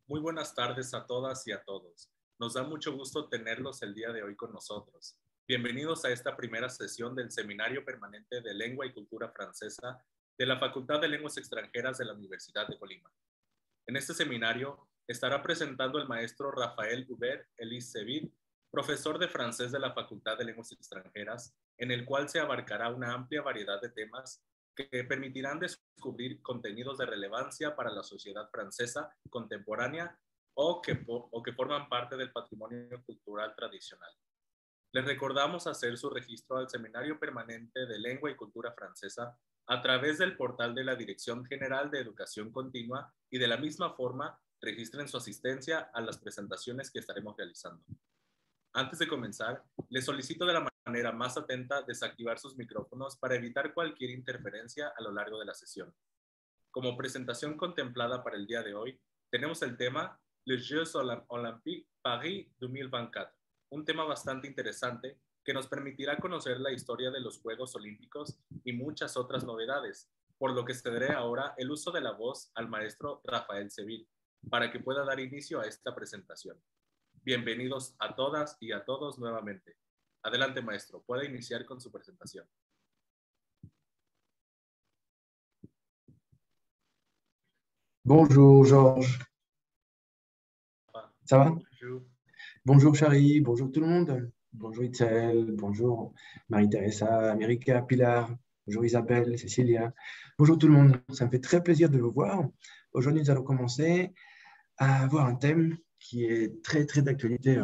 Muy buenas tardes a todas y a todos. Nos da mucho gusto tenerlos el día de hoy con nosotros. Bienvenidos a esta primera sesión del Seminario Permanente de Lengua y Cultura Francesa de la Facultad de Lenguas Extranjeras de la Universidad de Colima. En este seminario estará presentando el maestro Rafael Hubert Elis-Seville, profesor de francés de la Facultad de Lenguas Extranjeras, en el cual se abarcará una amplia variedad de temas que permitirán descubrir contenidos de relevancia para la sociedad francesa contemporánea o que forman parte del patrimonio cultural tradicional. Les recordamos hacer su registro al Seminario Permanente de Lengua y Cultura Francesa a través del portal de la Dirección General de Educación Continua y de la misma forma registren su asistencia a las presentaciones que estaremos realizando. Antes de comenzar, les solicito de la manera más atenta desactivar sus micrófonos para evitar cualquier interferencia a lo largo de la sesión. Como presentación contemplada para el día de hoy, tenemos el tema Les Jeux Olympiques Paris 2024, un tema bastante interesante que nos permitirá conocer la historia de los Juegos Olímpicos y muchas otras novedades, por lo que cederé ahora el uso de la voz al maestro Rafael Seville, para que pueda dar inicio a esta presentación. Bienvenidos a todas y a todos nuevamente. Adelante, maestro, puede iniciar con su presentación. Bonjour Georges. Ça va? Bonjour. Bonjour Chari, bonjour tout le monde. Bonjour Itzel, bonjour Marie-Thérèse, América, Pilar, bonjour Isabelle, Cécilia. Bonjour tout le monde, ça me fait très plaisir de vous voir. Aujourd'hui, nous allons commencer à avoir un thème qui est très d'actualité,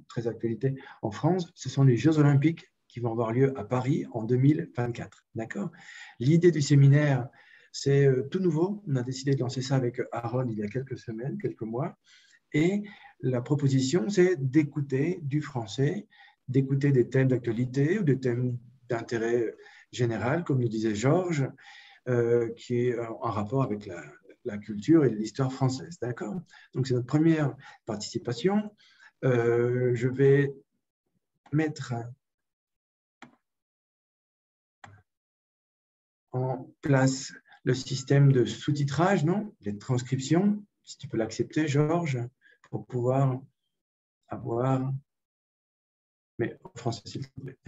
très d'actualité en France. Ce sont les Jeux Olympiques qui vont avoir lieu à Paris en 2024. D'accord? L'idée du séminaire, c'est tout nouveau. On a décidé de lancer ça avec Aaron il y a quelques semaines, quelques mois. Et la proposition, c'est d'écouter du français, d'écouter des thèmes d'actualité ou des thèmes d'intérêt général, comme nous disait Georges, qui est en rapport avec la culture et l'histoire française. D'accord? Donc, c'est notre première participation. Je vais mettre en place le système de sous-titrage, non? Les transcriptions, si tu peux l'accepter, Georges, pour pouvoir avoir... Mais en français, s'il te plaît.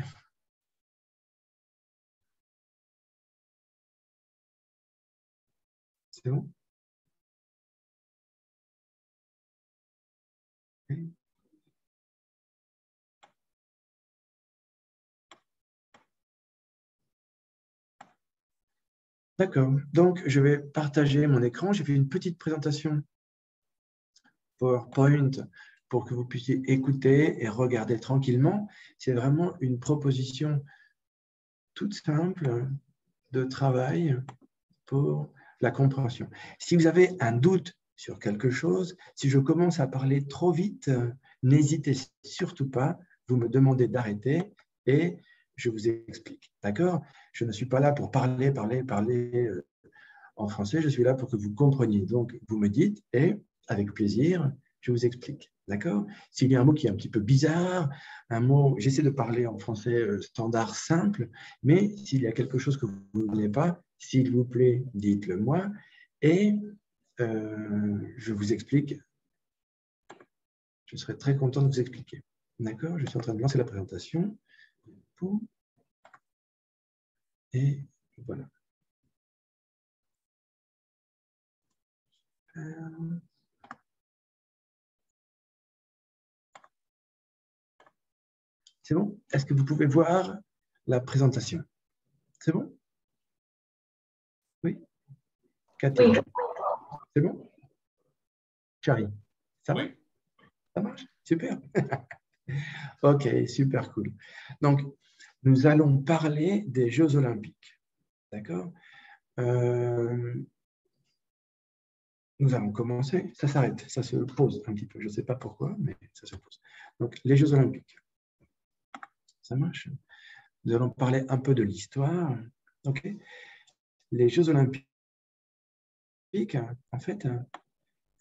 C'est bon? Okay. D'accord. Donc, je vais partager mon écran. J'ai fait une petite présentation PowerPoint pour que vous puissiez écouter et regarder tranquillement. C'est vraiment une proposition toute simple de travail pour la compréhension. Si vous avez un doute sur quelque chose, si je commence à parler trop vite, n'hésitez surtout pas, vous me demandez d'arrêter et je vous explique. D'accord? Je ne suis pas là pour parler en français, je suis là pour que vous compreniez. Donc, vous me dites et avec plaisir, je vous explique. D'accord? S'il y a un mot qui est un petit peu bizarre, un mot, j'essaie de parler en français standard simple, mais s'il y a quelque chose que vous ne voulez pas, s'il vous plaît, dites-le moi et je vous explique. Je serai très content de vous expliquer. D'accord? Je suis en train de lancer la présentation. Et voilà. C'est bon? Est-ce que vous pouvez voir la présentation? C'est bon? Oui? Catherine. Oui. C'est bon? Charlie, ça va? Oui. Ça marche? Super. Ok, super cool. Donc, nous allons parler des Jeux Olympiques. D'accord? Nous allons commencer. Ça s'arrête, ça se pose un petit peu. Je ne sais pas pourquoi, mais ça se pose. Donc, les Jeux Olympiques. Ça marche? Nous allons parler un peu de l'histoire. Ok? Les Jeux Olympiques, en fait,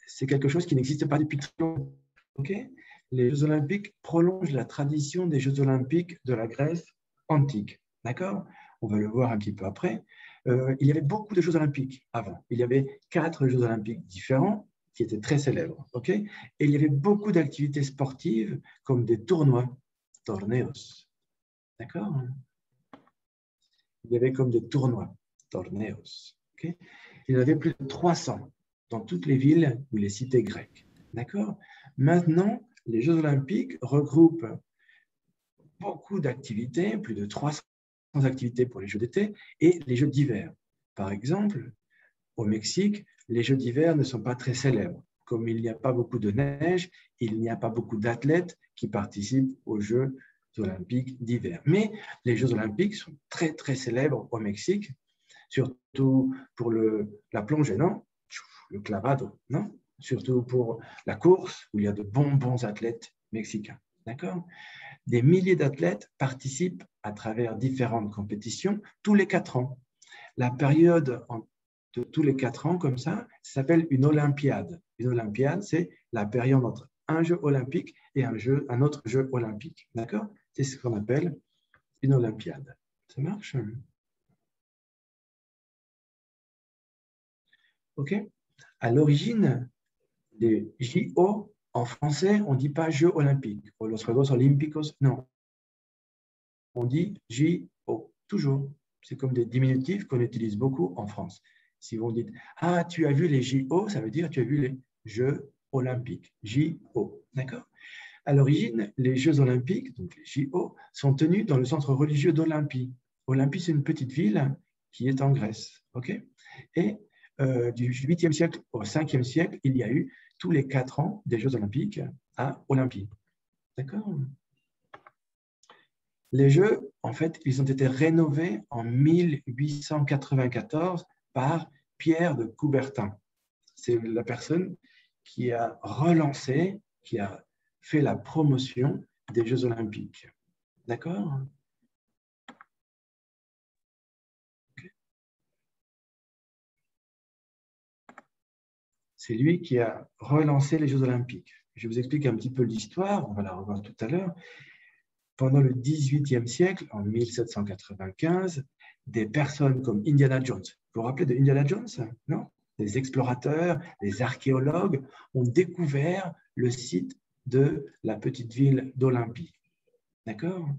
c'est quelque chose qui n'existe pas depuis très longtemps. Okay? Les Jeux Olympiques prolongent la tradition des Jeux Olympiques de la Grèce antique. D'accord? On va le voir un petit peu après. Il y avait beaucoup de Jeux Olympiques avant. Il y avait 4 Jeux Olympiques différents qui étaient très célèbres. Okay, et il y avait beaucoup d'activités sportives comme des tournois, torneos. D'accord? Il y avait comme des tournois, torneos. Okay, il y en avait plus de 300 dans toutes les villes ou les cités grecques. D'accord? Maintenant, les Jeux olympiques regroupent beaucoup d'activités, plus de 300 activités pour les Jeux d'été et les Jeux d'hiver. Par exemple, au Mexique, les Jeux d'hiver ne sont pas très célèbres. Comme il n'y a pas beaucoup de neige, il n'y a pas beaucoup d'athlètes qui participent aux Jeux olympiques d'hiver. Mais les Jeux olympiques sont très, très célèbres au Mexique, surtout pour la plongée, non? Le clavado, non? Surtout pour la course, où il y a de bons athlètes mexicains. D'accord? Des milliers d'athlètes participent à travers différentes compétitions tous les 4 ans. La période de tous les 4 ans, comme ça s'appelle une olympiade. Une olympiade, c'est la période entre un jeu olympique et un autre jeu olympique. D'accord? C'est ce qu'on appelle une olympiade. Ça marche? OK? À l'origine des JO, en français, on ne dit pas Jeux olympiques. O los Juegos Olímpicos, non. On dit JO, toujours. C'est comme des diminutifs qu'on utilise beaucoup en France. Si vous dites « Ah, tu as vu les JO », ça veut dire « Tu as vu les Jeux olympiques ». JO, d'accord? À l'origine, les Jeux olympiques, donc les JO, sont tenus dans le centre religieux d'Olympie. Olympie, c'est une petite ville qui est en Grèce. Okay, et du 8e siècle au 5e siècle, il y a eu tous les 4 ans des Jeux olympiques à Olympie. D'accord? Les Jeux, en fait, ils ont été rénovés en 1894 par Pierre de Coubertin. C'est la personne qui a relancé, qui a fait la promotion des Jeux olympiques. D'accord? Okay. C'est lui qui a relancé les Jeux olympiques. Je vous explique un petit peu l'histoire, on va la revoir tout à l'heure. Pendant le XVIIIe siècle, en 1795, des personnes comme Indiana Jones, vous vous rappelez de Indiana Jones? Non? Des explorateurs, des archéologues ont découvert le site de la petite ville d'Olympie. D'accord?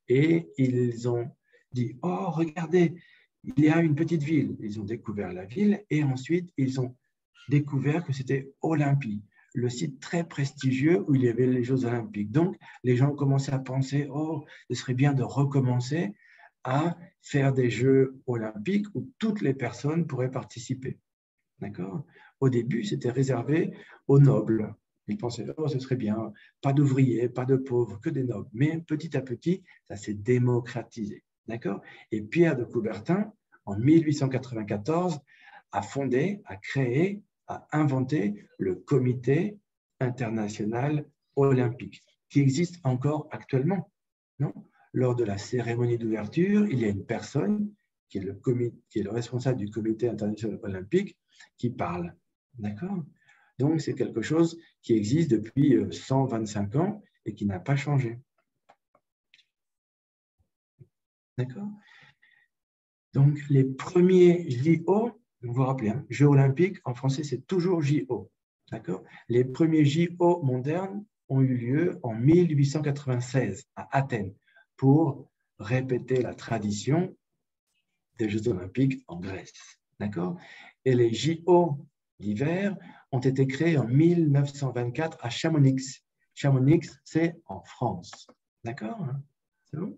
Et ils ont dit, oh, regardez, il y a une petite ville. Ils ont découvert la ville et ensuite, ils ont découvert que c'était Olympie, le site très prestigieux où il y avait les Jeux olympiques. Donc, les gens ont commencé à penser, oh, ce serait bien de recommencer à faire des Jeux olympiques où toutes les personnes pourraient participer. D'accord? Au début, c'était réservé aux nobles. Ils pensaient, oh, ce serait bien, pas d'ouvriers, pas de pauvres, que des nobles. Mais petit à petit, ça s'est démocratisé. D'accord? Et Pierre de Coubertin, en 1894, a fondé, a créé, a inventé le Comité international olympique, qui existe encore actuellement. Non? Lors de la cérémonie d'ouverture, il y a une personne qui est le responsable du Comité international olympique qui parle. D'accord? Donc, c'est quelque chose qui existe depuis 125 ans et qui n'a pas changé. D'accord? Donc, les premiers JO, vous vous rappelez, hein, Jeux olympiques, en français, c'est toujours JO. D'accord? Les premiers JO modernes ont eu lieu en 1896 à Athènes pour répéter la tradition des Jeux olympiques en Grèce. D'accord? Et les JO d'hiver ont été créés en 1924 à Chamonix. Chamonix, c'est en France. D'accord? C'est bon?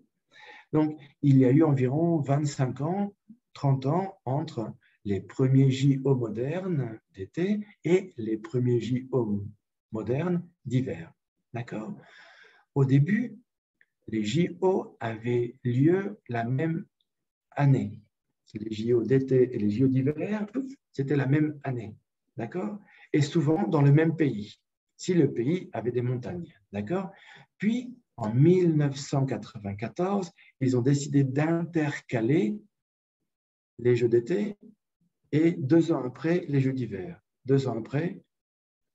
Donc, il y a eu environ 25 ans, 30 ans entre les premiers JO modernes d'été et les premiers JO modernes d'hiver. D'accord? Au début, les JO avaient lieu la même année. Les JO d'été et les JO d'hiver, c'était la même année. D'accord? Et souvent dans le même pays, si le pays avait des montagnes. D'accord? Puis, en 1994, ils ont décidé d'intercaler les Jeux d'été et 2 ans après, les Jeux d'hiver. 2 ans après,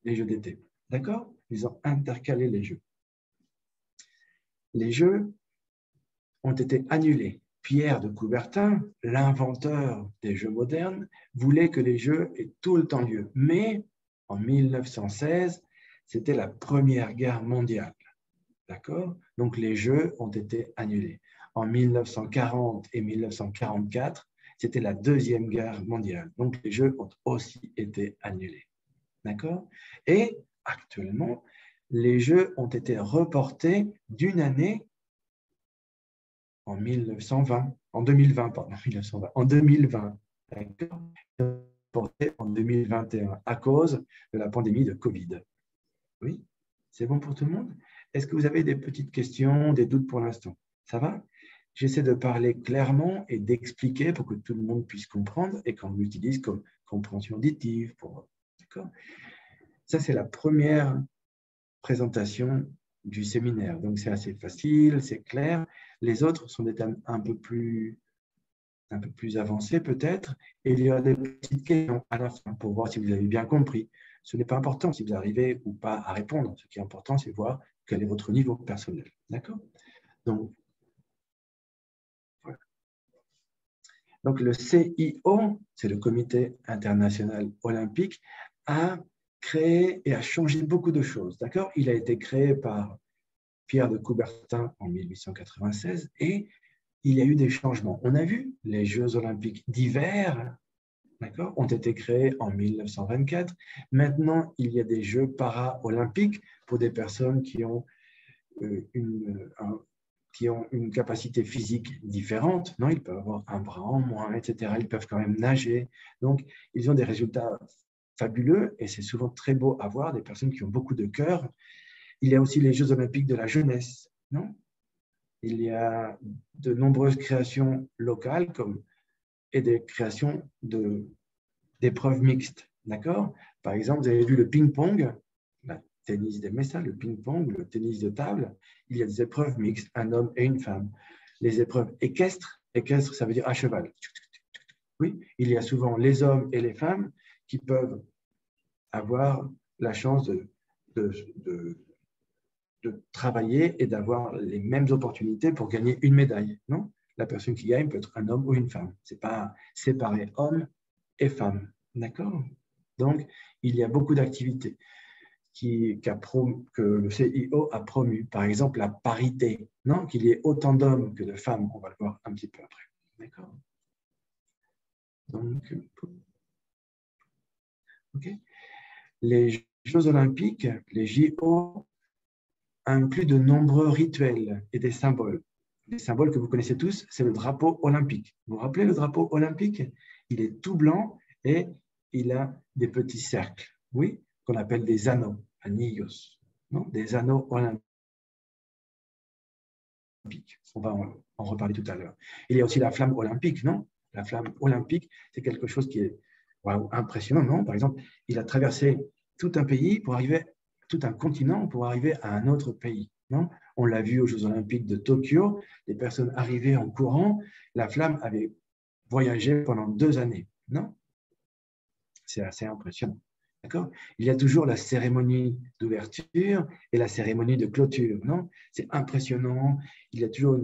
les Jeux d'été. D'accord? Ils ont intercalé les Jeux. Les Jeux ont été annulés. Pierre de Coubertin, l'inventeur des Jeux modernes, voulait que les Jeux aient tout le temps lieu. Mais En 1916, c'était la Première Guerre mondiale. D'accord? Donc, les Jeux ont été annulés. En 1940 et 1944, c'était la Deuxième Guerre mondiale. Donc, les Jeux ont aussi été annulés. D'accord? Et actuellement, les Jeux ont été reportés d'une année en 1920, en 2020, pardon, 1920, en 2020. D'accord? Reportés en 2021 à cause de la pandémie de Covid. Oui? C'est bon pour tout le monde? Est-ce que vous avez des petites questions, des doutes pour l'instant? Ça va? J'essaie de parler clairement et d'expliquer pour que tout le monde puisse comprendre et qu'on l'utilise comme compréhension auditive. D'accord? Ça, c'est la première présentation du séminaire. Donc, c'est assez facile, c'est clair. Les autres sont des thèmes un peu plus avancés peut-être. Et il y a des petites questions à la fin pour voir si vous avez bien compris. Ce n'est pas important si vous arrivez ou pas à répondre. Ce qui est important, c'est voir quel est votre niveau personnel. D'accord? Donc, voilà. Donc, le CIO, c'est le Comité international olympique, a créé et a changé beaucoup de choses. D'accord? Il a été créé par Pierre de Coubertin en 1896 et il y a eu des changements. On a vu les Jeux olympiques d'hiver, d'accord, ont été créés en 1924. Maintenant, il y a des Jeux para-olympiques pour des personnes qui ont une capacité physique différente. Non, ils peuvent avoir un bras en moins, etc. Ils peuvent quand même nager. Donc, ils ont des résultats fabuleux et c'est souvent très beau à voir, des personnes qui ont beaucoup de cœur. Il y a aussi les Jeux olympiques de la jeunesse, non? Il y a de nombreuses créations locales et des créations d'épreuves mixtes, d'accord? Par exemple, vous avez vu le ping-pong, le tennis des mesa, le ping-pong, le tennis de table. Il y a des épreuves mixtes, un homme et une femme. Les épreuves équestres, ça veut dire à cheval. Oui, il y a souvent les hommes et les femmes qui peuvent avoir la chance de travailler et d'avoir les mêmes opportunités pour gagner une médaille. Non? La personne qui gagne peut être un homme ou une femme. Ce n'est pas séparé homme et femme. D'accord? Donc, il y a beaucoup d'activités que le CIO a promu. Par exemple, la parité. Non? Qu'il y ait autant d'hommes que de femmes. On va le voir un petit peu après. D'accord? Donc, OK. Les Jeux olympiques, les JO, inclut de nombreux rituels et des symboles. Les symboles que vous connaissez tous, c'est le drapeau olympique. Vous vous rappelez le drapeau olympique? Il est tout blanc et il a des petits cercles, oui, qu'on appelle des anneaux, anillos, non? Des anneaux olympiques. On va en reparler tout à l'heure. Il y a aussi la flamme olympique, non? La flamme olympique, c'est quelque chose qui est impressionnant, non? Par exemple, il a traversé tout un pays pour arriver tout un continent pour arriver à un autre pays. Non? On l'a vu aux Jeux olympiques de Tokyo, les personnes arrivaient en courant, la flamme avait voyagé pendant 2 années. Non? C'est assez impressionnant. D'accord? Il y a toujours la cérémonie d'ouverture et la cérémonie de clôture. Non? C'est impressionnant. Il y a toujours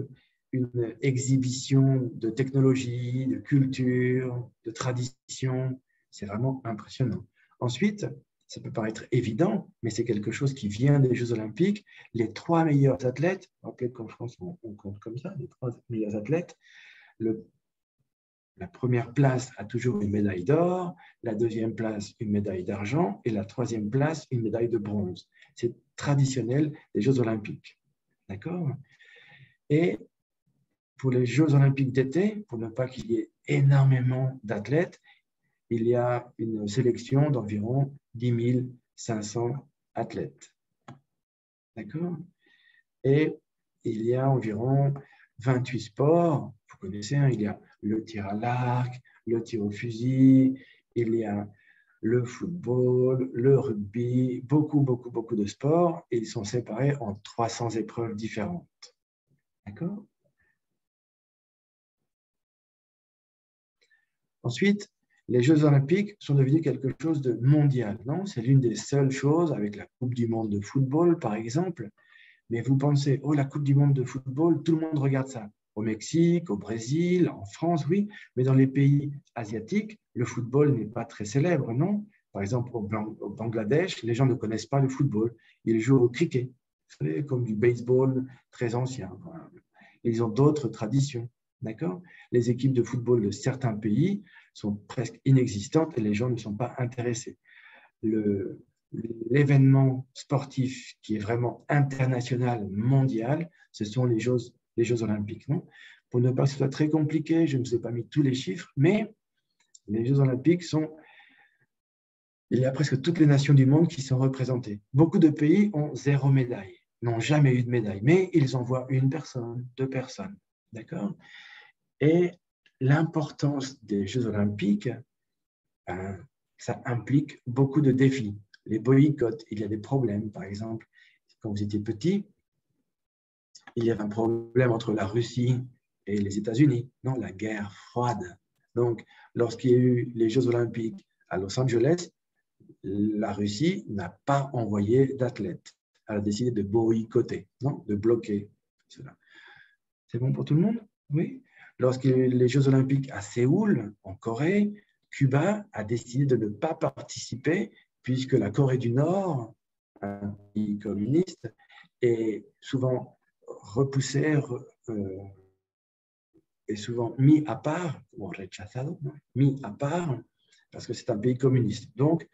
une exhibition de technologie, de culture, de tradition. C'est vraiment impressionnant. Ensuite, ça peut paraître évident, mais c'est quelque chose qui vient des Jeux olympiques. Les 3 meilleurs athlètes, rappelez qu'en France, on compte comme ça, les 3 meilleurs athlètes, la première place a toujours une médaille d'or, la deuxième place, une médaille d'argent, et la troisième place, une médaille de bronze. C'est traditionnel des Jeux olympiques. D'accord? Et pour les Jeux olympiques d'été, pour ne pas qu'il y ait énormément d'athlètes, il y a une sélection d'environ 10 500 athlètes. D'accord? Et il y a environ 28 sports. Vous connaissez, hein, il y a le tir à l'arc, le tir au fusil, il y a le football, le rugby, beaucoup de sports. Et ils sont séparés en 300 épreuves différentes. D'accord? Ensuite, les Jeux olympiques sont devenus quelque chose de mondial. Non, c'est l'une des seules choses avec la Coupe du monde de football, par exemple. Mais vous pensez, oh, la Coupe du monde de football, tout le monde regarde ça. Au Mexique, au Brésil, en France, oui. Mais dans les pays asiatiques, le football n'est pas très célèbre, non? Par exemple, au Bangladesh, les gens ne connaissent pas le football. Ils jouent au cricket, vous savez, comme du baseball très ancien. Ils ont d'autres traditions. D'accord? Les équipes de football de certains pays sont presque inexistantes et les gens ne sont pas intéressés. L'événement sportif qui est vraiment international, mondial, ce sont les Jeux olympiques. Non? Pour ne pas que ce soit très compliqué, je ne vous ai pas mis tous les chiffres, mais les Jeux olympiques sont... Il y a presque toutes les nations du monde qui sont représentées. Beaucoup de pays ont 0 médaille, n'ont jamais eu de médaille, mais ils envoient une personne, 2 personnes. D'accord? Et l'importance des Jeux olympiques, ça implique beaucoup de défis. Les boycotts, il y a des problèmes. Par exemple, quand vous étiez petit, il y avait un problème entre la Russie et les États-Unis, non, la guerre froide. Donc, lorsqu'il y a eu les Jeux olympiques à Los Angeles, la Russie n'a pas envoyé d'athlètes. Elle a décidé de boycotter, non, de bloquer cela. C'est bon pour tout le monde? Oui. Lorsqu'il y a eu les Jeux olympiques à Séoul, en Corée, Cuba a décidé de ne pas participer puisque la Corée du Nord, un pays communiste, est souvent repoussé et souvent mis à part, ou rechazado, mis à part, parce que c'est un pays communiste. Donc,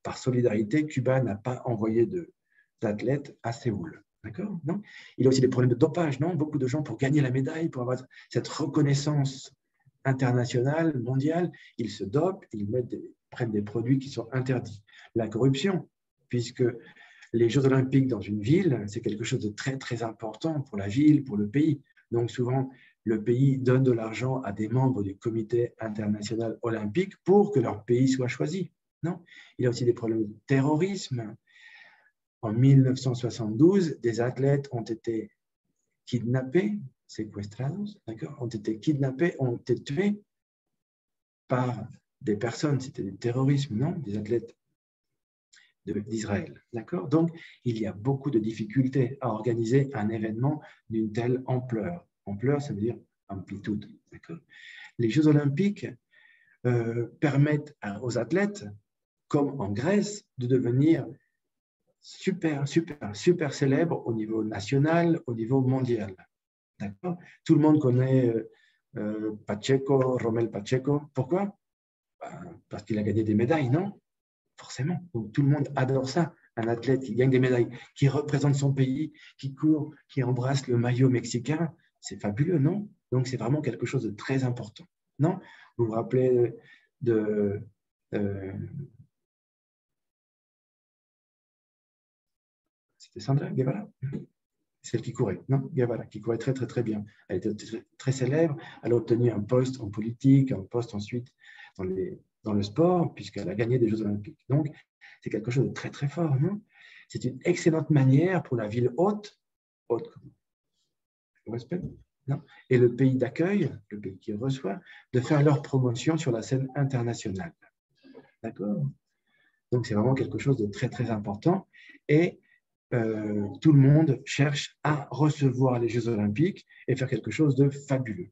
par solidarité, Cuba n'a pas envoyé d'athlètes à Séoul. D'accord? Non? Il y a aussi des problèmes de dopage, non? Beaucoup de gens, pour gagner la médaille, pour avoir cette reconnaissance internationale, mondiale, ils se dopent, prennent des produits qui sont interdits. La corruption, puisque les Jeux olympiques dans une ville, c'est quelque chose de très, très important pour la ville, pour le pays. Donc, souvent, le pays donne de l'argent à des membres du comité international olympique pour que leur pays soit choisi. Non? Il y a aussi des problèmes de terrorisme. En 1972, des athlètes ont été kidnappés, sequestrados, ont été kidnappés, ont été tués par des personnes, c'était du terrorisme, non? Des athlètes d'Israël. D'accord? Donc, il y a beaucoup de difficultés à organiser un événement d'une telle ampleur. Ampleur, ça veut dire amplitude. D'accord? Les Jeux olympiques permettent aux athlètes, comme en Grèce, de devenir super, super, super célèbres au niveau national, au niveau mondial. D'accord? Tout le monde connaît Pacheco, Romel Pacheco. Pourquoi? Parce qu'il a gagné des médailles, non? Forcément. Donc, tout le monde adore ça. Un athlète qui gagne des médailles, qui représente son pays, qui court, qui embrasse le maillot mexicain, c'est fabuleux, non? Donc, c'est vraiment quelque chose de très important. Non? Vous vous rappelez de c'était Sandra Guevara, celle qui courait, non? Guevara, qui courait très, très, très bien. Elle était très célèbre. Elle a obtenu un poste en politique, un poste ensuite dans le sport, puisqu'elle a gagné des Jeux olympiques. Donc, c'est quelque chose de très, très fort, non? C'est une excellente manière pour la ville haute respect, non? Et le pays d'accueil, le pays qui reçoit, de faire leur promotion sur la scène internationale. D'accord? Donc, c'est vraiment quelque chose de très, très important. Et tout le monde cherche à recevoir les Jeux olympiques et faire quelque chose de fabuleux.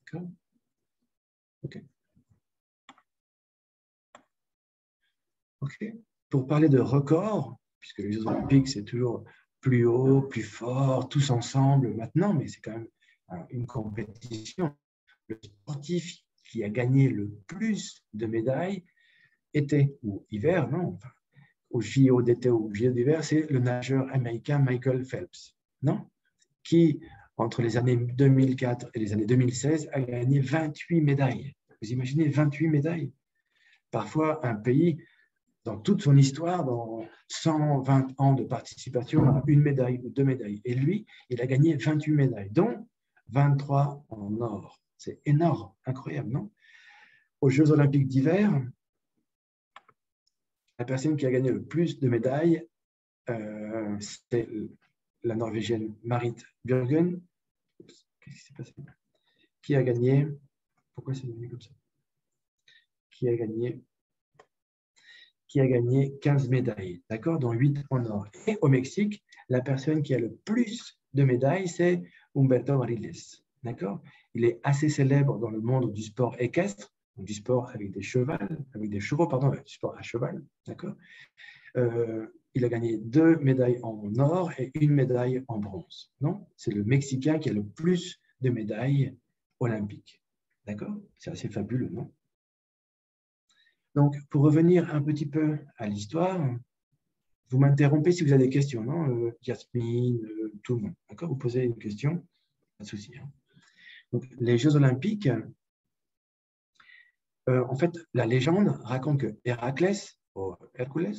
D'accord? OK. OK. Pour parler de records, puisque les Jeux olympiques, c'est toujours plus haut, plus fort, tous ensemble maintenant, mais c'est quand même une compétition. Le sportif qui a gagné le plus de médailles, été ou hiver, non, enfin, au JO d'été ou au JO d'hiver, c'est le nageur américain Michael Phelps, non? Qui, entre les années 2004 et les années 2016, a gagné 28 médailles. Vous imaginez 28 médailles? Parfois, un pays, dans toute son histoire, dans 120 ans de participation, a une médaille ou 2 médailles. Et lui, il a gagné 28 médailles, dont 23 en or. C'est énorme, incroyable, non? Aux Jeux olympiques d'hiver, la personne qui a gagné le plus de médailles, c'est la Norvégienne Marit Bjørgen. Qu'est-ce qui s'est passé? Qui a gagné? Pourquoi c'est devenu comme ça? Qui a gagné 15 médailles, d'accord, dont 8 en or. Et au Mexique, la personne qui a le plus de médailles, c'est Humberto Ariles, d'accord? Il est assez célèbre dans le monde du sport équestre, donc du sport avec des chevaux, pardon, du sport à cheval, d'accord. Il a gagné 2 médailles en or et 1 médaille en bronze. Non, c'est le Mexicain qui a le plus de médailles olympiques. D'accord? C'est assez fabuleux, non? Donc, pour revenir un petit peu à l'histoire, vous m'interrompez si vous avez des questions, non? Yasmine, tout le monde. D'accord? Vous posez une question, pas de souci. Hein. Donc, les Jeux olympiques, en fait, la légende raconte que Héraclès, Hercules,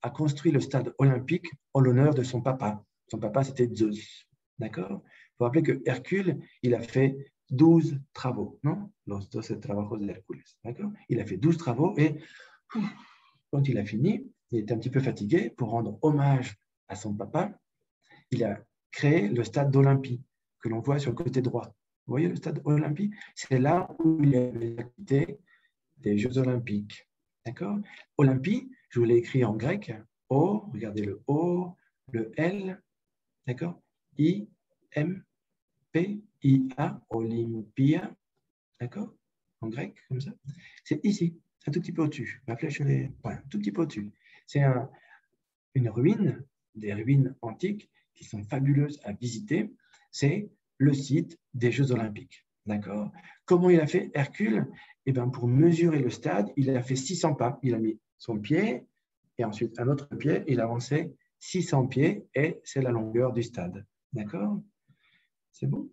a construit le stade olympique en l'honneur de son papa. Son papa, c'était Zeus. D'accord? Il faut rappeler que Hercule, il a fait 12 travaux, non? Los 12 trabajos de Hércules. D'accord? Il a fait 12 travaux et quand il a fini, il était un petit peu fatigué. Pour rendre hommage à son papa, il a créé le stade d'Olympie que l'on voit sur le côté droit. Vous voyez le stade Olympie? C'est là où il y avait l'activité des Jeux olympiques. D'accord? Olympie, je vous l'ai écrit en grec. O, regardez le O, le L, d'accord? I, M, P, I, A, Olympia, d'accord? En grec, comme ça. C'est ici, un tout petit peu au-dessus. La flèche, elle est un tout petit peu au-dessus. C'est une ruine, des ruines antiques qui sont fabuleuses à visiter. C'est le site des Jeux olympiques. D'accord? Comment il a fait Hercule? Eh bien, pour mesurer le stade, il a fait 600 pas. Il a mis son pied et ensuite un autre pied. Il a avancé 600 pieds et c'est la longueur du stade. D'accord? C'est bon?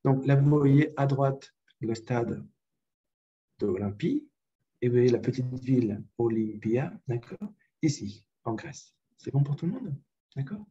Donc là, vous voyez à droite le stade d'Olympie et vous voyez la petite ville Olympia, d'accord? Ici, en Grèce. C'est bon pour tout le monde? D'accord?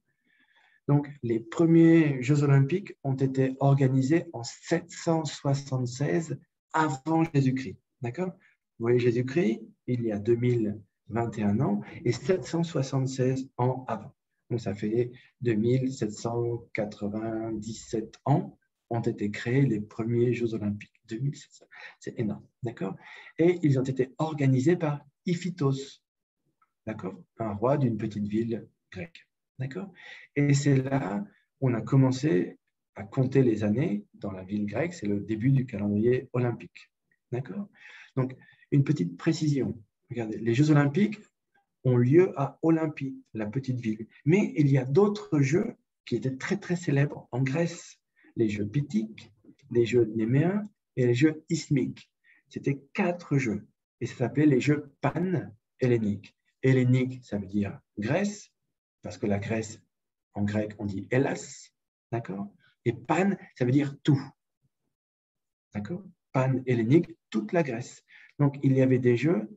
Donc, les premiers Jeux olympiques ont été organisés en 776 avant Jésus-Christ. D'accord? Vous voyez Jésus-Christ, il y a 2021 ans et 776 ans avant. Donc, ça fait 2797 ans ont été créés les premiers Jeux olympiques. 2700, c'est énorme. D'accord? Et ils ont été organisés par Iphitos, d'accord? Un roi d'une petite ville grecque. D'accord? Et c'est là qu'on a commencé à compter les années dans la ville grecque. C'est le début du calendrier olympique. D'accord? Donc, une petite précision. Regardez, les Jeux olympiques ont lieu à Olympie, la petite ville. Mais il y a d'autres jeux qui étaient très, très célèbres en Grèce. Les Jeux pythiques, les Jeux néméens et les Jeux isthmiques. C'était 4 jeux. Et ça s'appelait les Jeux pan-helléniques. Hellénique, ça veut dire Grèce, parce que la Grèce, en grec, on dit Hellas, d'accord? Et pan, ça veut dire tout, d'accord? Pan-hellénique, toute la Grèce. Donc, il y avait des jeux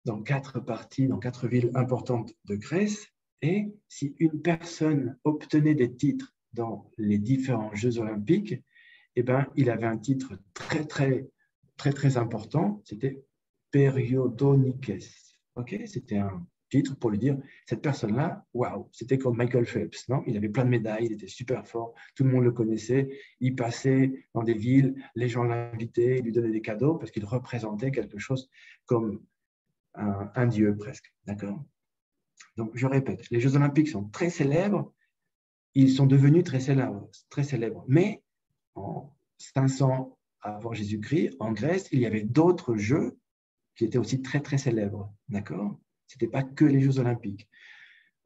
dans 4 parties, dans 4 villes importantes de Grèce, et si une personne obtenait des titres dans les différents Jeux olympiques, eh ben, il avait un titre très important, c'était Periodonikes. Okay, c'était un titre pour lui dire, cette personne-là, waouh, c'était comme Michael Phelps, non? Il avait plein de médailles, il était super fort, tout le monde le connaissait, il passait dans des villes, les gens l'invitaient, ils lui donnaient des cadeaux parce qu'il représentait quelque chose comme un dieu presque, d'accord? Donc, je répète, les Jeux olympiques sont très célèbres, ils sont devenus très célèbres, mais en 500 avant Jésus-Christ, en Grèce, il y avait d'autres jeux qui étaient aussi très célèbres, d'accord? Ce n'était pas que les Jeux olympiques.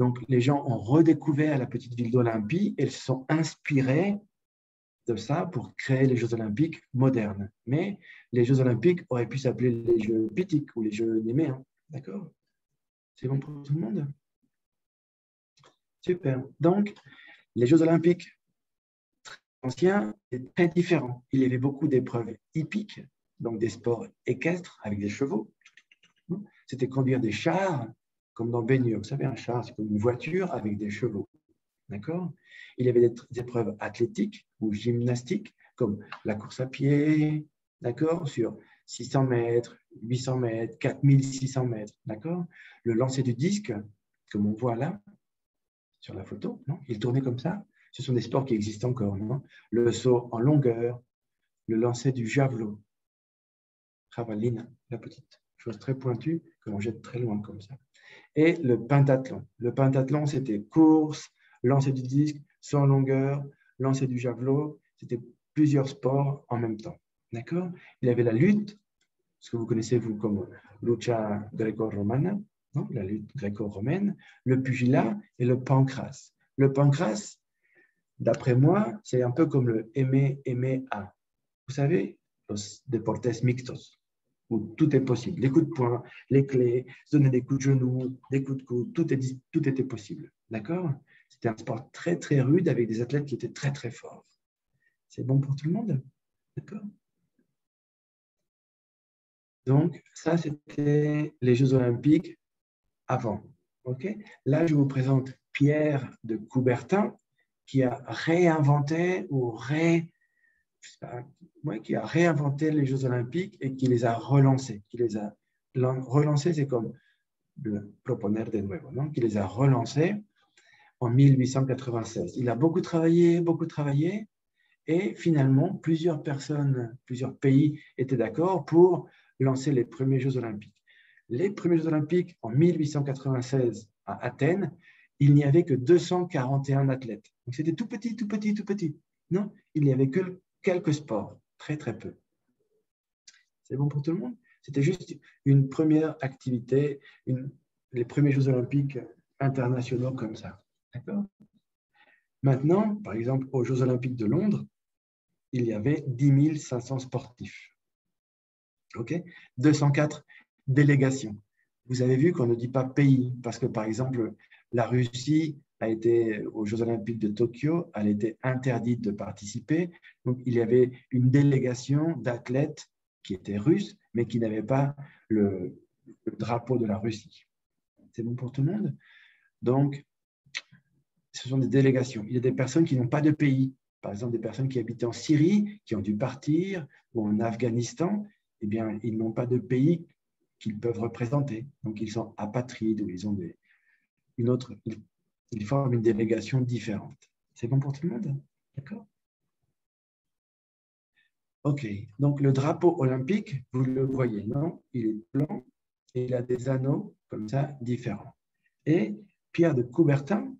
Donc, les gens ont redécouvert la petite ville d'Olympie et ils se sont inspirés de ça pour créer les Jeux olympiques modernes. Mais les Jeux olympiques auraient pu s'appeler les Jeux pythiques ou les Jeux néméens, d'accord? C'est bon pour tout le monde? Super. Donc, les Jeux olympiques anciens étaient très différents. Il y avait beaucoup d'épreuves hippiques, donc des sports équestres avec des chevaux. C'était conduire des chars, comme dans Ben Hur. Vous savez, un char, c'est comme une voiture avec des chevaux. D'accord? Il y avait des épreuves athlétiques ou gymnastiques, comme la course à pied, d'accord, sur 600 mètres, 800 mètres, 4600 mètres, d'accord? Le lancer du disque, comme on voit là, sur la photo, non? Il tournait comme ça. Ce sont des sports qui existent encore, non? Le saut en longueur, le lancer du javelot, javeline, la petite chose très pointue que l'on jette très loin comme ça. Et le pentathlon. Le pentathlon, c'était course, lancer du disque, saut en longueur, lancer du javelot. C'était plusieurs sports en même temps. D'accord? Il y avait la lutte, ce que vous connaissez, vous, comme lucha gréco-romana, non? La lutte gréco-romaine, le pugilat et le pancrace. Le pancrace, d'après moi, c'est un peu comme le MMA. Vous savez, los deportes mixtos, où tout est possible. Les coups de poing, les clés, se donner des coups de genoux, des coups de coude, tout était possible. D'accord? C'était un sport très, très rude avec des athlètes qui étaient très, très forts. C'est bon pour tout le monde? D'accord? Donc, ça, c'était les Jeux Olympiques avant. Okay? Là, je vous présente Pierre de Coubertin, qui a réinventé qui a réinventé les Jeux Olympiques et qui les a relancés. Relancés, c'est comme le proponer de nuevo, non? Qui les a relancés en 1896. Il a beaucoup travaillé, et finalement, plusieurs personnes, plusieurs pays étaient d'accord pour lancer les premiers Jeux Olympiques. Les premiers Jeux Olympiques en 1896 à Athènes, il n'y avait que 241 athlètes. Donc c'était tout petit. Non, il n'y avait que quelques sports, très très peu. C'est bon pour tout le monde? C'était juste une première activité, les premiers Jeux Olympiques internationaux comme ça. D'accord? Maintenant, par exemple, aux Jeux Olympiques de Londres, il y avait 10 500 sportifs. Okay? 204 délégations. Vous avez vu qu'on ne dit pas pays, parce que par exemple, la Russie a été aux Jeux Olympiques de Tokyo, elle était interdite de participer. Donc, il y avait une délégation d'athlètes qui étaient russes, mais qui n'avaient pas le drapeau de la Russie. C'est bon pour tout le monde? Donc, ce sont des délégations. Il y a des personnes qui n'ont pas de pays. Par exemple, des personnes qui habitaient en Syrie, qui ont dû partir, ou en Afghanistan, eh bien, ils n'ont pas de pays qu'ils peuvent représenter. Donc, ils sont apatrides ou ils ont ils forment une délégation différente. C'est bon pour tout le monde? D'accord? OK. Donc, le drapeau olympique, vous le voyez, non? Il est blanc et il a des anneaux comme ça différents. Et Pierre de Coubertin,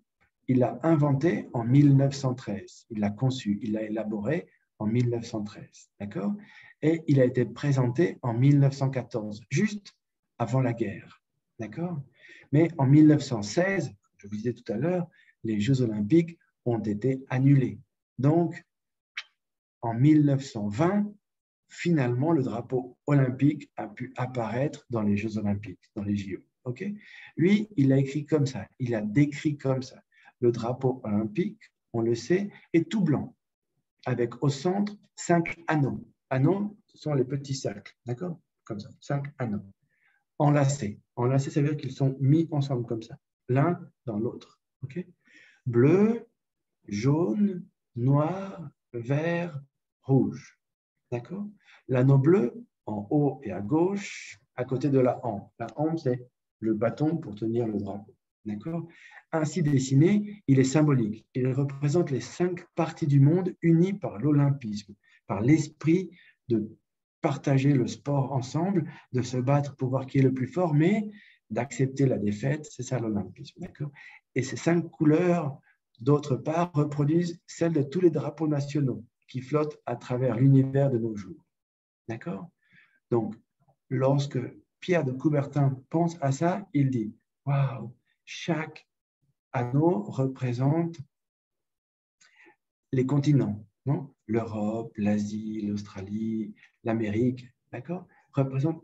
il l'a inventé en 1913. Il l'a conçu, il l'a élaboré en 1913. D'accord? Et il a été présenté en 1914, juste avant la guerre. D'accord? Mais en 1916, je vous disais tout à l'heure, les Jeux Olympiques ont été annulés. Donc, en 1920, finalement, le drapeau olympique a pu apparaître dans les Jeux Olympiques, dans les JO. Okay? Lui, il a écrit comme ça, il a décrit comme ça. Le drapeau olympique, on le sait, est tout blanc, avec au centre 5 anneaux. Anneaux, ce sont les petits cercles, d'accord? Comme ça, 5 anneaux. Enlacés. Enlacés, ça veut dire qu'ils sont mis ensemble comme ça, l'un dans l'autre. Okay? Bleu, jaune, noir, vert, rouge. D'accord? L'anneau bleu, en haut et à gauche, à côté de la hampe. La hampe, c'est le bâton pour tenir le drapeau. D'accord? Ainsi dessiné, il est symbolique. Il représente les 5 parties du monde unies par l'olympisme, par l'esprit de partager le sport ensemble, de se battre pour voir qui est le plus fort, mais d'accepter la défaite, c'est ça l'olympisme. D'accord? Et ces 5 couleurs, d'autre part, reproduisent celles de tous les drapeaux nationaux qui flottent à travers l'univers de nos jours. D'accord? Donc, lorsque Pierre de Coubertin pense à ça, il dit « Waouh, chaque anneau représente les continents, non? L'Europe, l'Asie, l'Australie, l'Amérique, d'accord? Représentent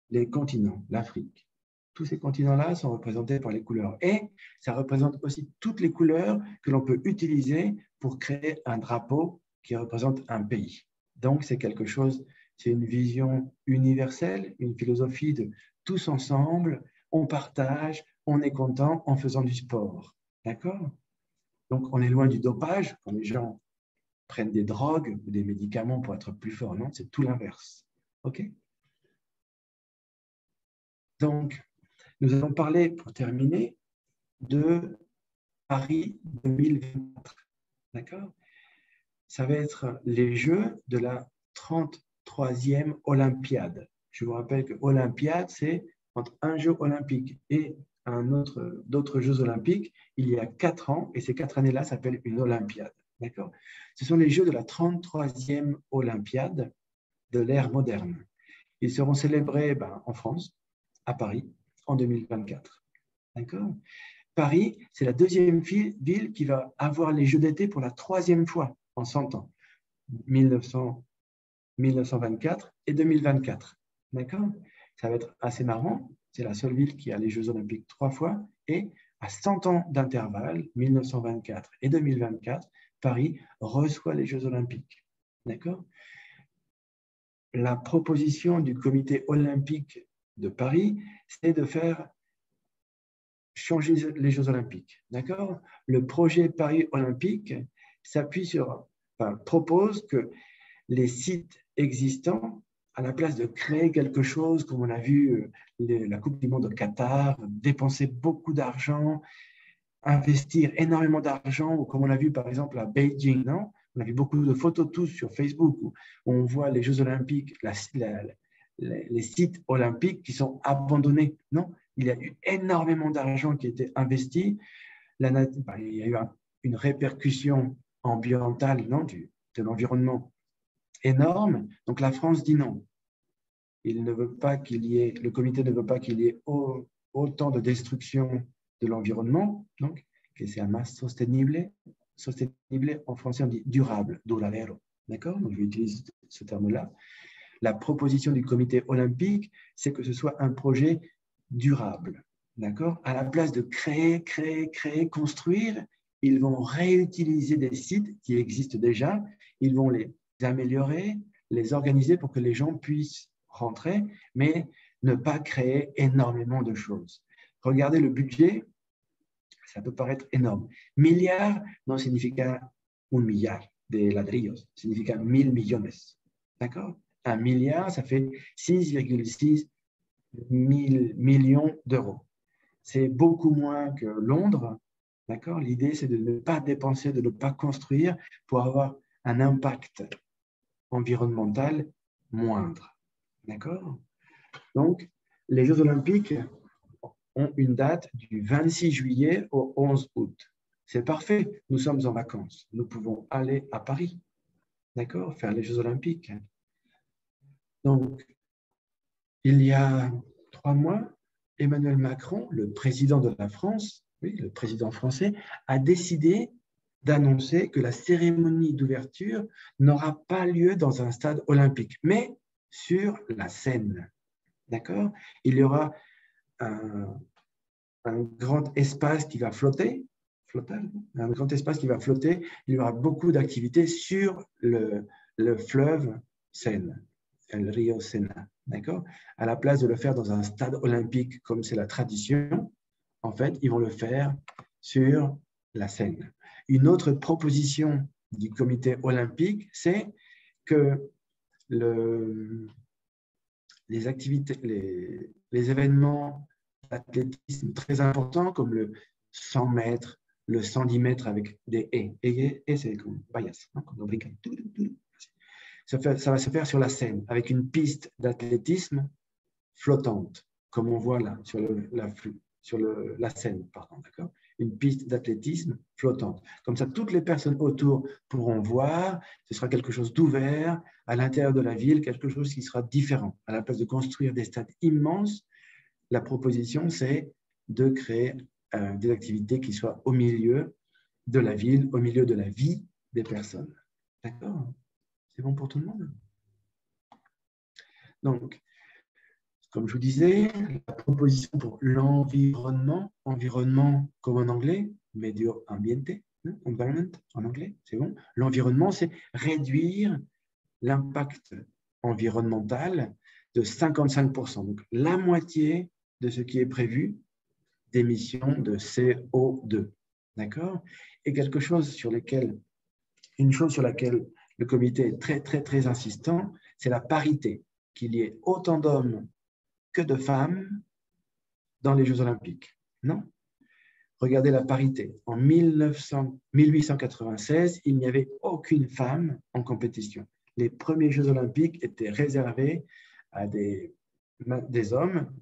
les continents, l'Afrique. Tous ces continents-là sont représentés par les couleurs. Et ça représente aussi toutes les couleurs que l'on peut utiliser pour créer un drapeau qui représente un pays. Donc, c'est quelque chose, c'est une vision universelle, une philosophie de tous ensemble, on partage, on est content en faisant du sport. D'accord? Donc, on est loin du dopage, quand les gens prennent des drogues ou des médicaments pour être plus forts. Non, c'est tout l'inverse. OK? Donc, nous allons parler, pour terminer, de Paris 2024. D'accord? Ça va être les Jeux de la 33e Olympiade. Je vous rappelle que Olympiade, c'est entre un jeu olympique et d'autres Jeux olympiques, il y a 4 ans, et ces 4 années-là s'appellent une Olympiade. D'accord? Ce sont les Jeux de la 33e Olympiade de l'ère moderne. Ils seront célébrés en France, à Paris, en 2024. D'accord ? Paris, c'est la deuxième ville qui va avoir les Jeux d'été pour la troisième fois en 100 ans. 1924 et 2024. D'accord ? Ça va être assez marrant. C'est la seule ville qui a les Jeux olympiques 3 fois. Et à 100 ans d'intervalle, 1924 et 2024, Paris reçoit les Jeux olympiques. D'accord ? La proposition du comité olympique de Paris, c'est de faire changer les Jeux olympiques. D'accord ? Le projet Paris olympique propose que les sites existants, à la place de créer quelque chose, comme on a vu la Coupe du Monde au Qatar, dépenser beaucoup d'argent, investir énormément d'argent, ou comme on a vu par exemple à Beijing, non ? On a vu beaucoup de photos tous sur Facebook où on voit les Jeux olympiques, les sites olympiques qui sont abandonnés. Non ? Il y a eu énormément d'argent qui a été investi. Il y a eu une répercussion ambientale, non, de l'environnement énorme. Donc la France dit non. Il ne veut pas le comité ne veut pas qu'il y ait autant de destruction de l'environnement. Donc, que c'est un masse sostenible. En français, on dit durable, duradero. D'accord ? Donc, j'utilise ce terme-là. La proposition du comité olympique, c'est que ce soit un projet durable. D'accord ? À la place de créer, construire, ils vont réutiliser des sites qui existent déjà. Ils vont les améliorer, les organiser pour que les gens puissent rentrer, mais ne pas créer énormément de choses. Regardez le budget, ça peut paraître énorme. Milliard no significa un millar de ladrillos, significa 1000 millones. D'accord ? Un milliard, ça fait 6,6 millions d'euros. C'est beaucoup moins que Londres. D'accord ? L'idée, c'est de ne pas dépenser, de ne pas construire pour avoir un impact environnemental moindre. D'accord ? Donc, les Jeux olympiques ont une date du 26 juillet au 11 août. C'est parfait, nous sommes en vacances. Nous pouvons aller à Paris, d'accord, faire les Jeux olympiques. Donc, il y a 3 mois, Emmanuel Macron, le président de la France, oui, le président français, a décidé d'annoncer que la cérémonie d'ouverture n'aura pas lieu dans un stade olympique, mais sur la Seine. D'accord ? Il y aura un grand espace qui va flotter, un grand espace qui va flotter. Il y aura beaucoup d'activités sur le fleuve Seine, le Rio Sena. D'accord ? À la place de le faire dans un stade olympique comme c'est la tradition, en fait, ils vont le faire sur la Seine. Une autre proposition du comité olympique, c'est que les activités, les événements d'athlétisme très importants comme le 100 mètres, le 110 mètres avec des haies. Et c'est comme payas, hein, ça va se faire sur la Seine avec une piste d'athlétisme flottante, comme on voit là sur la Seine, pardon, d'accord ? Une piste d'athlétisme flottante. Comme ça, toutes les personnes autour pourront voir. Ce sera quelque chose d'ouvert à l'intérieur de la ville, quelque chose qui sera différent. À la place de construire des stades immenses, la proposition, c'est de créer des activités qui soient au milieu de la ville, au milieu de la vie des personnes. D'accord ? C'est bon pour tout le monde ? Donc, comme je vous disais, la proposition pour l'environnement, environnement comme en anglais, medio ambiente, environment en anglais, c'est bon. L'environnement, c'est réduire l'impact environnemental de 55%, donc la moitié de ce qui est prévu d'émissions de CO2. D'accord ? Et une chose sur laquelle le comité est très, très, très insistant, c'est la parité, qu'il y ait autant d'hommes que de femmes dans les Jeux olympiques. Non ? Regardez la parité. En 1896, il n'y avait aucune femme en compétition. Les premiers Jeux olympiques étaient réservés à des hommes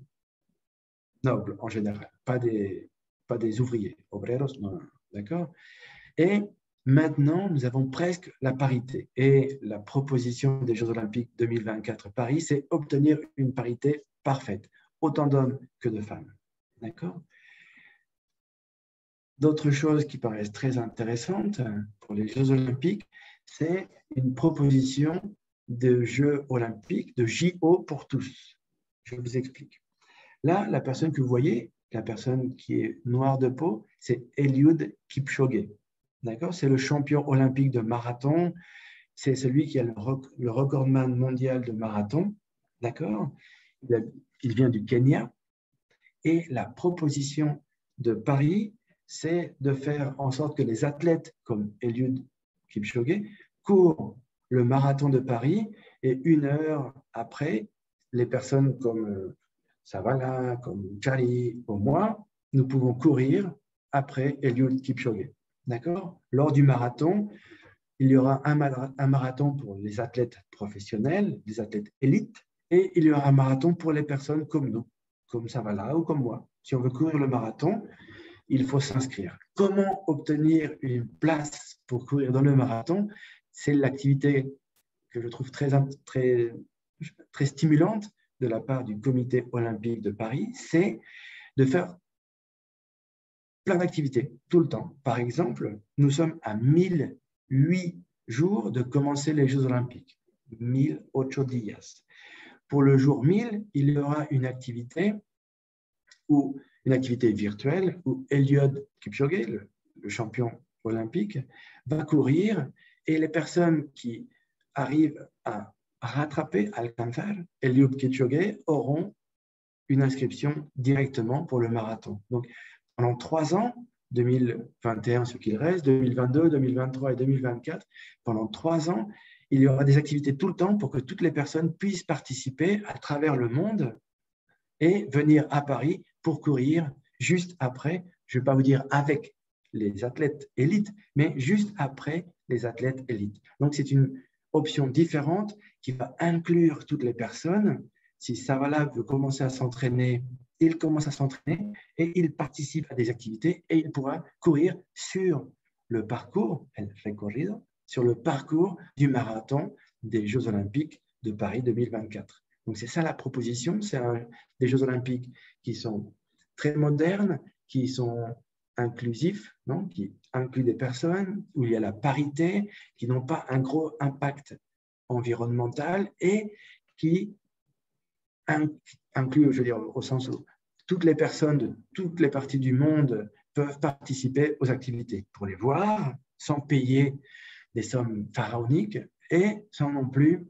nobles en général, pas des ouvriers, obreros, non, d'accord ? Et Maintenant, nous avons presque la parité. Et la proposition des Jeux olympiques 2024 Paris, c'est obtenir une parité parfaite, autant d'hommes que de femmes. D'accord? D'autres choses qui paraissent très intéressantes pour les Jeux olympiques, c'est une proposition de Jeux olympiques, de JO pour tous. Je vous explique. Là, la personne que vous voyez, la personne qui est noire de peau, c'est Eliud Kipchoge. D'accord? C'est le champion olympique de marathon. C'est celui qui a le recordman mondial de marathon. D'accord? Il vient du Kenya. Et la proposition de Paris, c'est de faire en sorte que les athlètes comme Eliud Kipchoge courent le marathon de Paris et 1 heure après, les personnes comme Savala, comme Charlie, comme moi, nous pouvons courir après Eliud Kipchoge. D'accord? Lors du marathon, il y aura un marathon pour les athlètes professionnels, les athlètes élites, et il y aura un marathon pour les personnes comme nous, comme Savala ou comme moi. Si on veut courir le marathon, il faut s'inscrire. Comment obtenir une place pour courir dans le marathon? C'est l'activité que je trouve très stimulante de la part du Comité olympique de Paris, c'est de faire plein d'activités tout le temps. Par exemple, nous sommes à 1008 jours de commencer les Jeux olympiques. 1008 días. Pour le jour 1000, il y aura une activité virtuelle où Eliud Kipchoge, le champion olympique, va courir et les personnes qui arrivent à rattraper, à alcanzar Eliud Kipchoge auront une inscription directement pour le marathon. Donc, pendant 3 ans, 2021, ce qu'il reste, 2022, 2023 et 2024, pendant 3 ans, il y aura des activités tout le temps pour que toutes les personnes puissent participer à travers le monde et venir à Paris pour courir juste après, je ne vais pas vous dire avec les athlètes élites, mais juste après les athlètes élites. Donc, c'est une option différente qui va inclure toutes les personnes. Si Savala veut commencer à s'entraîner, il commence à s'entraîner et il participe à des activités et il pourra courir sur le parcours, sur le parcours du marathon des Jeux olympiques de Paris 2024. Donc, c'est ça la proposition. C'est des Jeux olympiques qui sont très modernes, qui sont inclusifs, non, qui incluent des personnes, où il y a la parité, qui n'ont pas un gros impact environnemental et qui incluent, je veux dire, au sens où toutes les personnes de toutes les parties du monde peuvent participer aux activités pour les voir sans payer des sommes pharaoniques et sans non plus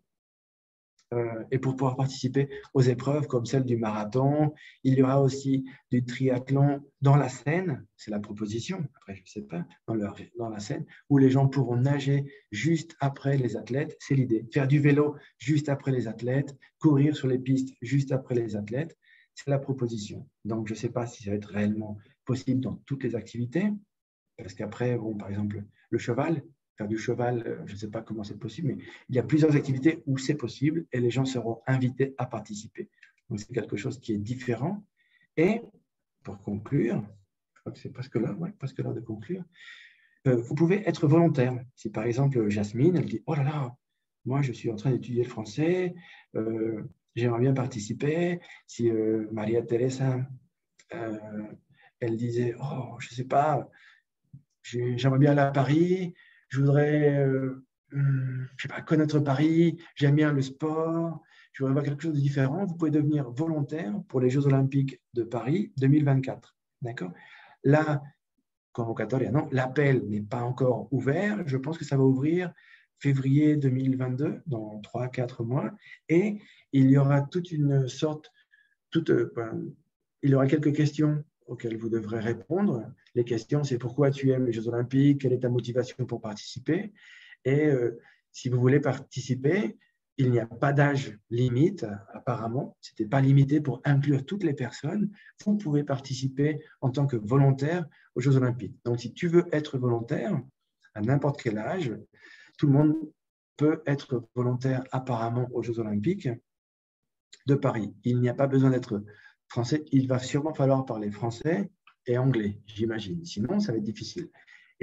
et pour pouvoir participer aux épreuves comme celle du marathon. Il y aura aussi du triathlon dans la Seine, c'est la proposition, après je ne sais pas, dans la Seine, où les gens pourront nager juste après les athlètes, c'est l'idée. Faire du vélo juste après les athlètes, courir sur les pistes juste après les athlètes, c'est la proposition. Donc je ne sais pas si ça va être réellement possible dans toutes les activités, parce qu'après, bon, par exemple, le cheval, faire du cheval, je ne sais pas comment c'est possible, mais il y a plusieurs activités où c'est possible et les gens seront invités à participer. Donc, c'est quelque chose qui est différent. Et pour conclure, je crois que c'est presque l'heure de conclure, vous pouvez être volontaire. Si par exemple, Jasmine, elle dit « Oh là là, moi, je suis en train d'étudier le français, j'aimerais bien participer. » Si Maria Teresa, elle disait « Oh, je ne sais pas, j'aimerais bien aller à Paris, je voudrais je sais pas, connaître Paris, j'aime bien le sport, je voudrais voir quelque chose de différent. » Vous pouvez devenir volontaire pour les Jeux olympiques de Paris 2024. D'accord? La convocatoria, non, l'appel n'est pas encore ouvert. Je pense que ça va ouvrir février 2022, dans 3-4 mois. Et il y aura toute une sorte, il y aura quelques questions auxquelles vous devrez répondre. Les questions, c'est pourquoi tu aimes les Jeux olympiques, quelle est ta motivation pour participer. Et si vous voulez participer, il n'y a pas d'âge limite, apparemment. Ce n'était pas limité pour inclure toutes les personnes. Vous pouvez participer en tant que volontaire aux Jeux olympiques. Donc, si tu veux être volontaire, à n'importe quel âge, tout le monde peut être volontaire apparemment aux Jeux olympiques de Paris. Il n'y a pas besoin d'être français. Il va sûrement falloir parler français et anglais, j'imagine. Sinon, ça va être difficile.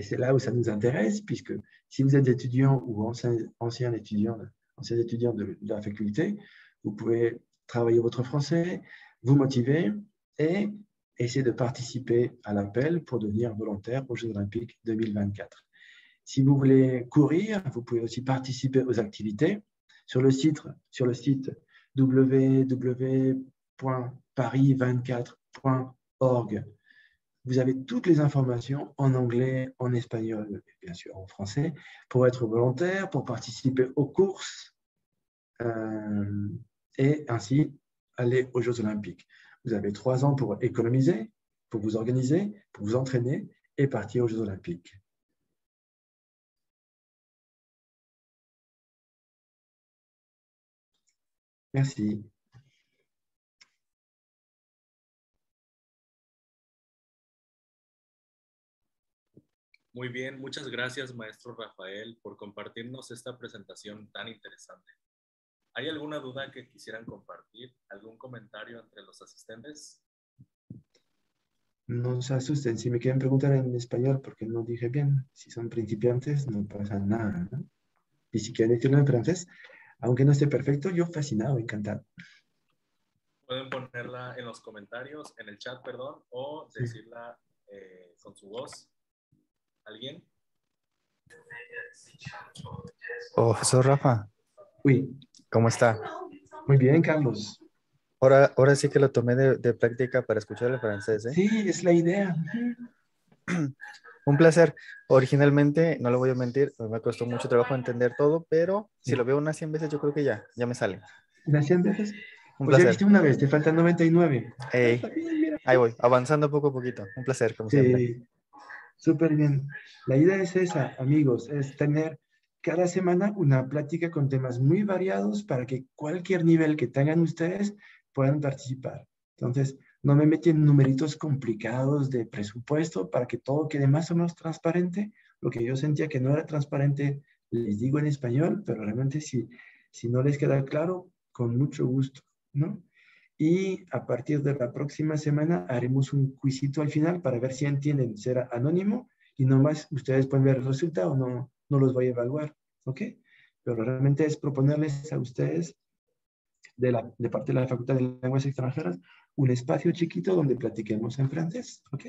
Et c'est là où ça nous intéresse, puisque si vous êtes étudiant ou ancien étudiant de la faculté, vous pouvez travailler votre français, vous motiver et essayer de participer à l'appel pour devenir volontaire aux Jeux Olympiques 2024. Si vous voulez courir, vous pouvez aussi participer aux activités sur le site www.paris24.org. Vous avez toutes les informations en anglais, en espagnol et bien sûr en français pour être volontaire, pour participer aux courses et ainsi aller aux Jeux Olympiques. Vous avez 3 ans pour économiser, pour vous organiser, pour vous entraîner et partir aux Jeux Olympiques. Merci. Muy bien, muchas gracias, maestro Rafael, por compartirnos esta presentación tan interesante. ¿Hay alguna duda que quisieran compartir? ¿Algún comentario entre los asistentes? No se asusten, si me quieren preguntar en español porque no dije bien, si son principiantes no pasa nada, ¿no? Y si quieren decirlo en francés, aunque no esté perfecto, yo fascinado, encantado. Pueden ponerla en los comentarios, en el chat, perdón, o Sí. decirla con su voz. ¿Alguien? Profesor Rafa, Oui, ¿cómo está? muy bien, Carlos. Ahora sí que lo tomé de práctica para escuchar el francés, ¿eh? Sí, es la idea. Un placer. Originalmente, no le voy a mentir, me costó mucho trabajo entender todo, pero si lo veo unas 100 veces, yo creo que ya me sale. ¿Unas 100 veces? Un Pues ya placer. viste una vez, te faltan 99. Ey, Está bien, mira. ahí voy, avanzando poco a poquito. Un placer, como siempre. Sí, súper bien. La idea es esa, amigos, es tener cada semana una plática con temas muy variados para que cualquier nivel que tengan ustedes puedan participar. Entonces, no me metí en numeritos complicados de presupuesto para que todo quede más o menos transparente. Lo que yo sentía que no era transparente, les digo en español, pero realmente si no les queda claro, con mucho gusto, ¿no? Y a partir de la próxima semana haremos un quizito al final para ver si entienden. Será anónimo y nomás ustedes pueden ver el resultado, no los voy a evaluar, ¿ok? Pero realmente es proponerles a ustedes, de parte de la Facultad de Lenguas Extranjeras, un espacio chiquito donde platiquemos en francés, ¿ok?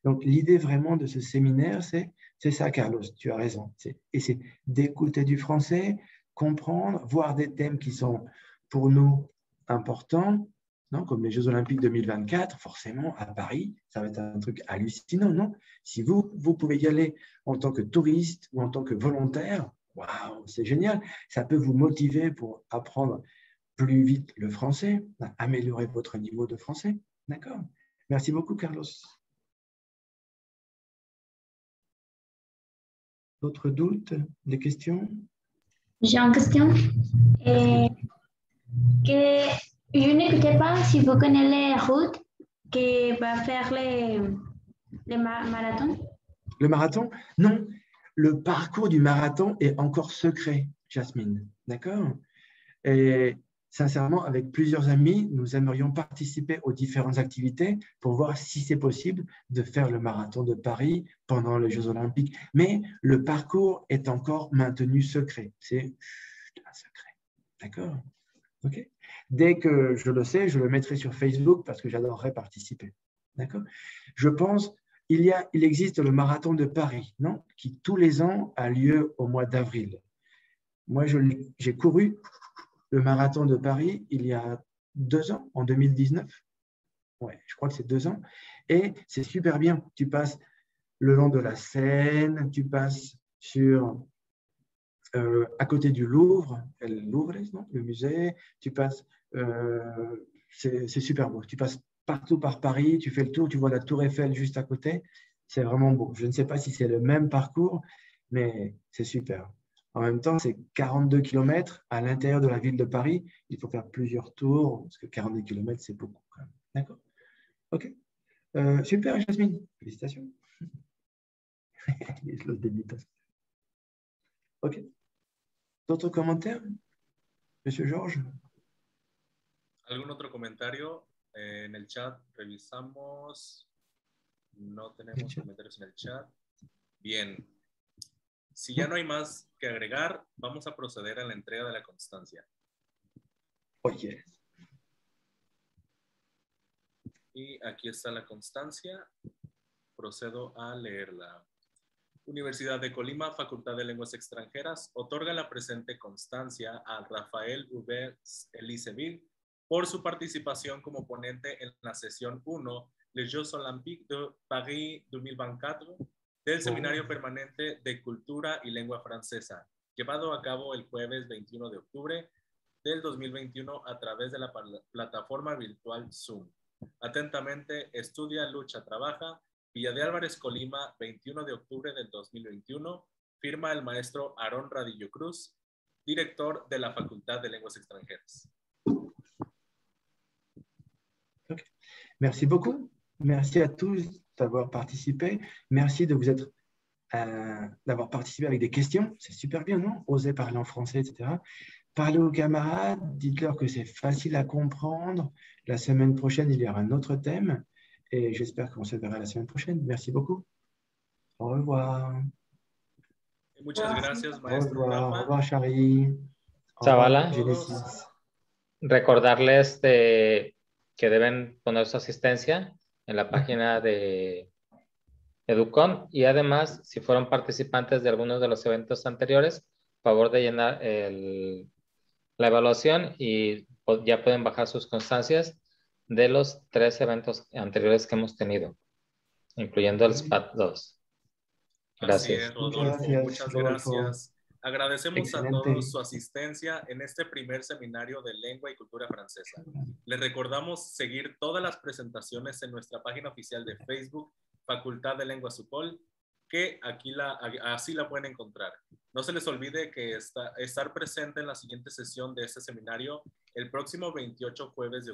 Donc, l'idée vraiment de ce séminaire, c'est ça, Carlos, tu as raison. C'est d'écouter du français, comprendre, voir des thèmes qui sont pour nous importants, non, comme les Jeux Olympiques 2024, forcément, à Paris, ça va être un truc hallucinant, non? Si vous pouvez y aller en tant que touriste ou en tant que volontaire, waouh, c'est génial. Ça peut vous motiver pour apprendre plus vite le français, améliorer votre niveau de français. D'accord? Merci beaucoup, Carlos. D'autres doutes, des questions? J'ai une question. Que je n'écoutais pas si vous connaissez les routes qui va faire les marathons. Le marathon? Non. Le parcours du marathon est encore secret, Jasmine. D'accord? Et sincèrement, avec plusieurs amis, nous aimerions participer aux différentes activités pour voir si c'est possible de faire le marathon de Paris pendant les Jeux Olympiques. Mais le parcours est encore maintenu secret. C'est un secret. D'accord? Ok? Dès que je le sais, je le mettrai sur Facebook parce que j'adorerais participer. D'accord? Je pense, il existe le marathon de Paris, non? Qui tous les ans a lieu au mois d'avril. Moi, j'ai couru le marathon de Paris il y a 2 ans, en 2019. Ouais, je crois que c'est 2 ans. Et c'est super bien. Tu passes le long de la Seine, tu passes à côté du Louvre, non, le musée, tu passes, c'est super beau. Tu passes partout par Paris, tu fais le tour, tu vois la Tour Eiffel juste à côté. C'est vraiment beau. Je ne sais pas si c'est le même parcours, mais c'est super. En même temps, c'est 42 km à l'intérieur de la ville de Paris. Il faut faire plusieurs tours, parce que 42 km, c'est beaucoup. D'accord? OK. Super, Jasmine. Félicitations. Los deditos. OK. D'autres commentaires, Monsieur Georges? ¿Algún otro comentario en el chat? Revisamos. No tenemos comentarios en el chat. Bien. Si ya no hay más que agregar, vamos a proceder a la entrega de la constancia. Oye. Y aquí está la constancia. Procedo a leerla. Universidad de Colima, Facultad de Lenguas Extranjeras, otorga la presente constancia a Rafael Hubert Eliseville por su participación como ponente en la sesión 1 Les Jeux Olympiques de Paris 2024 del Seminario Permanente de Cultura y Lengua Francesa, llevado a cabo el jueves 21 de octubre del 2021 a través de la plataforma virtual Zoom. Atentamente, estudia, lucha, trabaja, Villa de Álvarez, Colima, 21 de octubre del 2021, firma el maestro Aarón Radillo Cruz, director de la Facultad de Lenguas Extranjeras. Okay. Merci beaucoup. Merci à tous d'avoir participé. Merci de vous être d'avoir participé avec des questions. C'est super bien, non? Oser parler en français, etc. Parlez aux camarades, dites-leur que c'est facile à comprendre. La semaine prochaine, il y aura un autre thème. Et j'espère qu'on se verra la semaine prochaine. Merci beaucoup. Au revoir. Muchas gracias, maestro Rafa. Au revoir, Shari. Zavala, Genesis. recordarles que deben poner su asistencia en la página de Educom y además, si fueron participantes de algunos de los eventos anteriores, favor de llenar la evaluación y ya pueden bajar sus constancias de los 3 eventos anteriores que hemos tenido, incluyendo el SPAT 2. Gracias. Así es, Rodolfo. Muchas gracias. Agradecemos a todos su asistencia en este primer seminario de lengua y cultura francesa. Les recordamos seguir todas las presentaciones en nuestra página oficial de Facebook, Facultad de Lengua Supol, que aquí así la pueden encontrar. No se les olvide que estar presente en la siguiente sesión de este seminario el próximo 28 jueves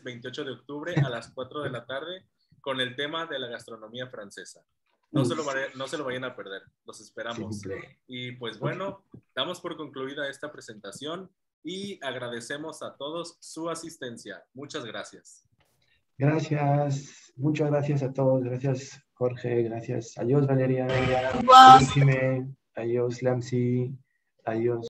28 de octubre a las 4 de la tarde con el tema de la gastronomía francesa. No se lo vayan a perder, los esperamos. Y pues bueno, damos por concluida esta presentación y agradecemos a todos su asistencia. Muchas gracias. Gracias, muchas gracias a todos. Gracias, Jorge. Gracias. Adiós, Valeria. Adiós, Jimé. Adiós, Lamsi. Adiós.